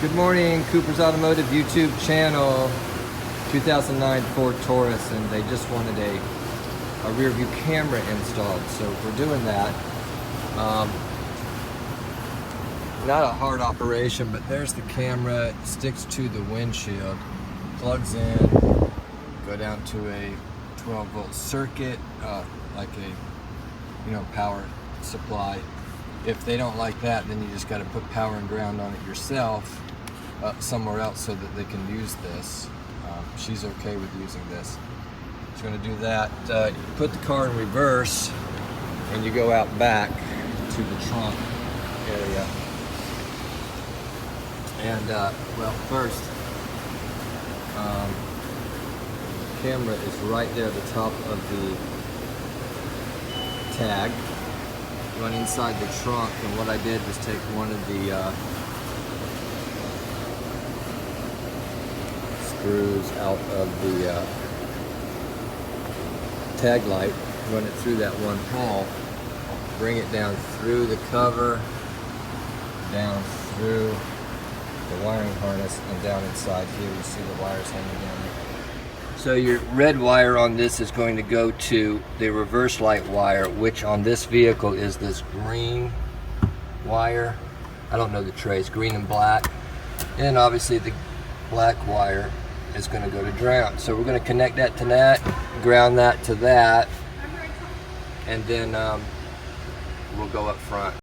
Good morning, Cooper's Automotive YouTube channel. 2009 Ford Taurus, and they just wanted a rear view camera installed, so we're doing that. Not a hard operation, but there's the camera. It sticks to the windshield, plugs in, go down to a 12-volt circuit, like a power supply. If they don't like that, then you just got to put power and ground on it yourself somewhere else so that they can use this. She's okay with using this. She's going to do that. You put the car in reverse and you go out back to the trunk area. And well, first, camera is right there at the top of the tag. Run inside the trunk, and what I did was take one of the screws out of the tag light, run it through that one hole, bring it down through the cover, down through the wiring harness, and down inside here. You see the wires hanging down there. So your red wire on this is going to go to the reverse light wire, which on this vehicle is this green wire. I don't know the trace, green and black. And obviously the black wire is going to go to ground. So we're going to connect that to that, ground that to that, and then we'll go up front.